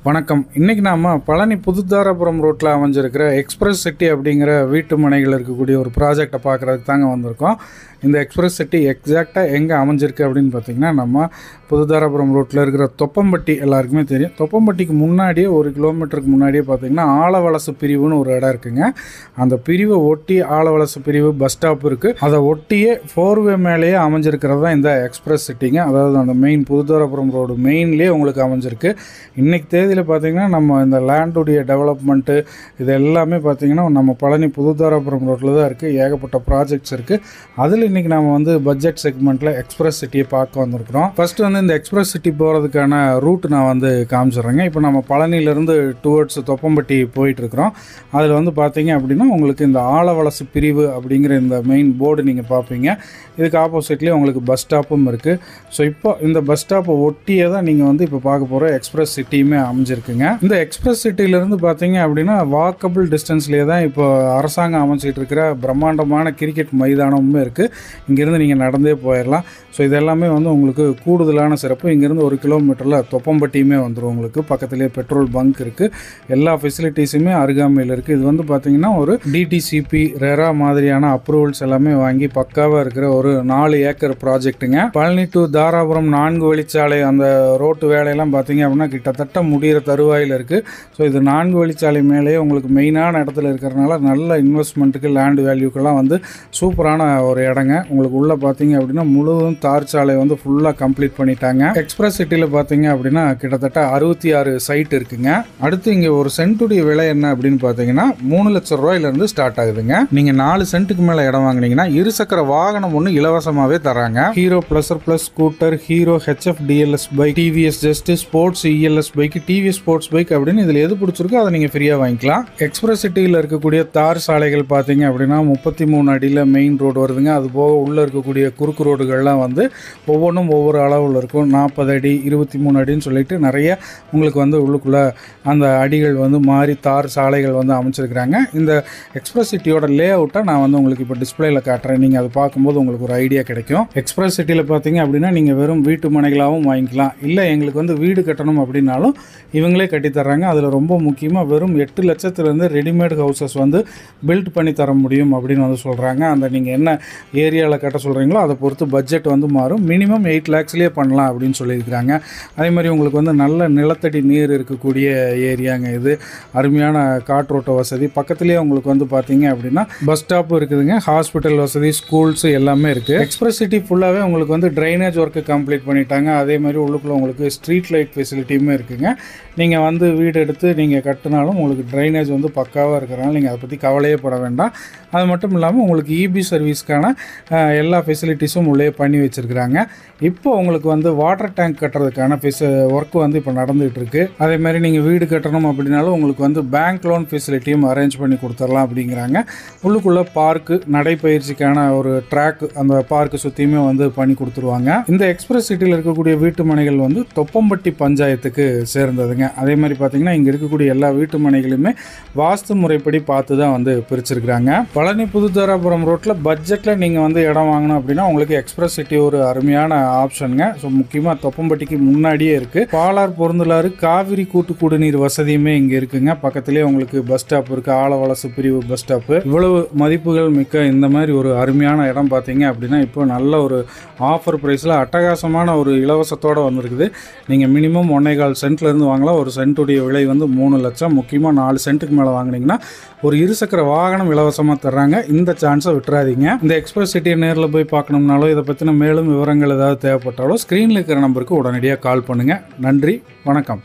வணக்கம். இன்றைக்கி நாம் பழனி புதுதாராபுரம் ரோட்டில் அமைஞ்சிருக்கிற எக்ஸ்பிரஸ் சிட்டி அப்படிங்கிற வீட்டு மனைகள் இருக்கக்கூடிய ஒரு ப்ராஜெக்டை பார்க்குறதுக்கு தாங்க வந்திருக்கோம். இந்த எக்ஸ்பிரஸ் சிட்டி எக்ஸாக்டாக எங்கே அமைஞ்சிருக்கு அப்படின்னு பார்த்திங்கன்னா, நம்ம புதுதாராபுரம் ரோட்டில் இருக்கிற தொப்பம்பட்டி எல்லாருக்குமே தெரியும். தொப்பம்பட்டிக்கு முன்னாடியே 1 கிலோமீட்டருக்கு முன்னாடியே பார்த்திங்கன்னா ஆலவலசு பிரிவுன்னு ஒரு இடம் இருக்குங்க. அந்த பிரிவை ஒட்டி ஆலவலசு பிரிவு பஸ் ஸ்டாப் இருக்குது. அதை ஒட்டியே 4வே மேலேயே அமைஞ்சிருக்கிறது தான் இந்த எக்ஸ்பிரஸ் சிட்டிங்க. அதாவது அந்த மெயின் புதுதாராபுரம் ரோடு மெயின்லேயே உங்களுக்கு அமைஞ்சிருக்கு. இன்றைக்கி தேதியில் பார்த்திங்கன்னா நம்ம இந்த லேண்டுடைய டெவலப்மெண்ட்டு இது எல்லாமே பார்த்திங்கன்னா நம்ம பழனி புதுதாராபுரம் ரோட்டில் தான் இருக்குது. ஏகப்பட்ட ப்ராஜெக்ட்ஸ் இருக்குது. அதில் இன்றைக்கி நம்ம வந்து பட்ஜெட் செக்மெண்ட்டில் எக்ஸ்பிரஸ் சிட்டியை பார்க்க வந்திருக்கிறோம். ஃபஸ்ட்டு வந்து இந்த எக்ஸ்பிரஸ் சிட்டி போகிறதுக்கான ரூட் நான் வந்து காமிச்சிட்றேங்க. இப்போ நம்ம பழனியிலேருந்து டுவர்ட்ஸ் தொப்பம்பட்டி போயிட்டுருக்குறோம். அதில் வந்து பார்த்தீங்க அப்படின்னா உங்களுக்கு இந்த ஆலவலசு பிரிவு அப்படிங்கிற இந்த மெயின் போர்டு நீங்கள் பார்ப்பீங்க. இதுக்கு ஆப்போசிட்லேயே உங்களுக்கு பஸ் ஸ்டாப்பும் இருக்குது. ஸோ இப்போ இந்த பஸ் ஸ்டாப்பை ஒட்டியே தான் நீங்கள் வந்து இப்போ பார்க்க போகிற எக்ஸ்பிரஸ் சிட்டியுமே அமைஞ்சிருக்குங்க. இந்த எக்ஸ்பிரஸ் சிட்டியிலேருந்து பார்த்தீங்க அப்படின்னா வாக்கபிள் டிஸ்டன்ஸ்லேயே தான் இப்போ அரசாங்கம் அமைச்சிட்டு இருக்கிற பிரம்மாண்டமான கிரிக்கெட் மைதானமுமே இருக்குது. இங்கேருந்து நீங்கள் நடந்தே போயிடலாம். ஸோ இதெல்லாமே வந்து உங்களுக்கு கூடுதலான சிறப்பு. இங்கேருந்து 1 கிலோமீட்டரில் தொப்பம்பட்டியுமே வந்துடும். உங்களுக்கு பக்கத்துலேயே பெட்ரோல் பங்க் இருக்குது. எல்லா ஃபெசிலிட்டிஸுமே அருகாமையில் இருக்குது. இது வந்து பார்த்திங்கன்னா ஒரு டிடிசிபி ரெரா மாதிரியான அப்ரூவல்ஸ் எல்லாமே வாங்கி பக்காவாக இருக்கிற ஒரு 4 ஏக்கர் ப்ராஜெக்ட்டுங்க. பழனி டு தாராபுரம் 4 வழிச்சாலை அந்த ரோட்டு வேலையெல்லாம் பார்த்தீங்க அப்படின்னா கிட்டத்தட்ட முடிகிற தருவாயில் இருக்குது. ஸோ இது 4 வழிச்சாலை மேலேயே உங்களுக்கு மெயினான இடத்துல இருக்கிறனால நல்ல இன்வெஸ்ட்மெண்ட்டுக்கு லேண்ட் வேல்யூக்கெல்லாம் வந்து சூப்பரான ஒரு இடங்க. உங்களுக்கு உள்ளே பார்த்தீங்க அப்படின்னா முழுவதும் தார் சாலை வந்து ஃபுல்லாக கம்ப்ளீட் பண்ணிட்டாங்க. எக்ஸ்பிரஸ் சிட்டியில் பார்த்தீங்க அப்படின்னா கிட்டத்தட்ட 66 சைட் இருக்குங்க. அடுத்து இங்கே ஒரு சென்ட்டுடைய விலை என்ன அப்படின்னு பார்த்தீங்கன்னா 3 லட்சம் ரூபாயிலிருந்து ஸ்டார்ட் ஆகுதுங்க. நீங்கள் 4 சென்ட்டுக்கு மேலே இடம் வாங்கினீங்கன்னா இருசக்கர வாகனம் ஒன்று இலவசமாகவே தராங்க. Hero pleasure plus scooter, hero HF TLS bike, TVS just sports ELS bike, TVS sports bike அப்படின்னு இதில் எது பிடிச்சிருக்கோ அதை நீங்கள் ஃப்ரீயாக வாங்கிக்கலாம். எக்ஸ்பிரஸ் சிட்டியில் இருக்கக்கூடிய தார் சாலைகள் பார்த்தீங்க அப்படின்னா 33 அடியில் மெயின் ரோடு வருதுங்க. அது போக உள்ளே இருக்கக்கூடிய குறுக்கு ரோடுகள்லாம் வந்து ஒவ்வொன்றும் ஒவ்வொரு அளவில் இருக்கும். 40 அடி 23 அடின்னு சொல்லிட்டு நிறைய உங்களுக்கு வந்து உள்ளுக்குள்ளே அந்த அடிகள் வந்து மாறி தார் சாலைகள் வந்து அமைச்சிருக்கிறாங்க. இந்த எக்ஸ்பிரஸ் சிட்டியோட லே அவுட்டை நான் வந்து உங்களுக்கு இப்போ டிஸ்பிளேயில் காட்டுறேன். நீங்கள் அதை பார்க்கும்போது உங்களுக்கு ஒரு ஐடியா கிடைக்கும். எக்ஸ்பிரஸ் சிட்டியில் பார்த்தீங்க அப்படின்னா நீங்கள் வெறும் வீட்டு மனைகளாகவும் வாங்கிக்கலாம். இல்லை எங்களுக்கு வந்து வீடு கட்டணும் அப்படின்னாலும் இவங்களே கட்டித்தர்றாங்க. அதில் ரொம்ப முக்கியமாக வெறும் 8 லட்சத்துலேருந்து ரெடிமேட் ஹவுசஸ் வந்து பில்ட் பண்ணி தர முடியும் அப்படின்னு வந்து சொல்கிறாங்க. அந்த நீங்கள் என்ன ஏரியாவில் கட்ட சொல்கிறீங்களோ அதை பொறுத்து பட்ஜெட் வந்து மாறும். மினிமம் 8 லேக்ஸ்லேயே பண்ணலாம் அப்படின்னு சொல்லியிருக்கிறாங்க. அதே மாதிரி உங்களுக்கு வந்து நல்ல நிலத்தடி நீர் இருக்கக்கூடிய ஏரியாங்க இது. அருமையான காற்றோட்ட வசதி. பக்கத்துலேயே உங்களுக்கு வந்து பார்த்தீங்க அப்படின்னா பஸ் ஸ்டாப் இருக்குதுங்க. ஹாஸ்பிட்டல் வசதி, ஸ்கூல்ஸ் எல்லாமே இருக்குது. எக்ஸ்பிரஸ் சிட்டி ஃபுல்லாகவே உங்களுக்கு வந்து ட்ரைனேஜ் ஒர்க்கு கம்ப்ளீட் பண்ணிட்டாங்க. அதே மாதிரி உள்ளுக்குள்ளே உங்களுக்கு ஸ்ட்ரீட் லைட் ஃபெசிலிட்டியுமே இருக்குங்க. நீங்கள் வந்து வீடு எடுத்து நீங்கள் கட்டினாலும் உங்களுக்கு ட்ரைனேஜ் வந்து பக்காவாக இருக்கிறனால நீங்கள் அதை பற்றி கவலையே பட வேண்டாம். அது மட்டும் இல்லாமல் உங்களுக்கு இபி சர்வீஸ்க்கான எல்லா ஃபெசிலிட்டிஸும் உள்ளே பண்ணி வச்சுருக்கிறாங்க. இப்போ உங்களுக்கு வந்து வாட்டர் டேங்க் கட்டுறதுக்கான ஒர்க் வந்து இப்போ நடந்துகிட்டு இருக்குது. அதே மாதிரி நீங்கள் வீடு கட்டணும் அப்படின்னாலும் உங்களுக்கு வந்து பேங்க் லோன் ஃபெசிலிட்டியும் அரேஞ்ச் பண்ணி கொடுத்துடலாம் அப்படிங்கிறாங்க. உள்ளுக்குள்ளே பார்க்கு, நடைப்பயிற்சிக்கான ஒரு ட்ராக் அந்த பார்க்கு சுற்றியுமே வந்து பண்ணி கொடுத்துருவாங்க. இந்த எக்ஸ்பிரஸ் சிட்டியில் இருக்கக்கூடிய வீட்டு மனைகள் வந்து தொப்பம்பட்டி பஞ்சாயத்துக்கு சேர்ந்ததுங்க. அதே மாதிரி பார்த்தீங்கன்னா இங்கே இருக்கக்கூடிய எல்லா வீட்டு மனைகளுமே வாஸ்து முறைப்படி பார்த்து தான் வந்து பிரிச்சிருக்கிறாங்க. பழனி புதுதாராபுரம் ரோட்டில் பட்ஜெட்டில் நீங்கள் வந்து இடம் வாங்கணும் அப்படின்னா உங்களுக்கு எக்ஸ்பிரஸ் சிட்டி ஒரு அருமையான ஆப்ஷனுங்க. ஸோ முக்கியமாக தொப்பம்பட்டிக்கு முன்னாடியே இருக்குது. பாலார் பொருந்தலாறு காவிரி கூட்டு குடிநீர் வசதியுமே இங்கே இருக்குங்க. பக்கத்துலேயே உங்களுக்கு பஸ் ஸ்டாப் இருக்குது. ஆலவலசு பிரிவு பஸ் ஸ்டாப்பு. இவ்வளவு மதிப்புகள் மிக்க இந்த மாதிரி ஒரு அருமையான இடம் பார்த்தீங்க அப்படின்னா இப்போ நல்ல ஒரு ஆஃபர் ப்ரைஸில் அட்டகாசமான ஒரு இலவசத்தோடு வந்திருக்குது. நீங்கள் மினிமம் 1.25 சென்ட்லேருந்து வாங்கலாம். ஒரு சென்ட்டுடைய விலை வந்து 3 லட்சம். முக்கியமாக 4 சென்ட்டுக்கு மேலே வாங்கினீங்கன்னா ஒரு இருசக்கர வாகனம் இலவசமாக தர்றாங்க. இந்த சான்ஸை விட்டுறாதீங்க. இந்த எக்ஸ்பிரஸ் சிட்டியை நேரில் போய் பார்க்கணும்னாலோ இதை பற்றின மேலும் விவரங்கள் ஏதாவது தேவைப்பட்டாலோ ஸ்க்ரீனில் இருக்கிற நம்பருக்கு உடனடியாக கால் பண்ணுங்கள். நன்றி, வணக்கம்.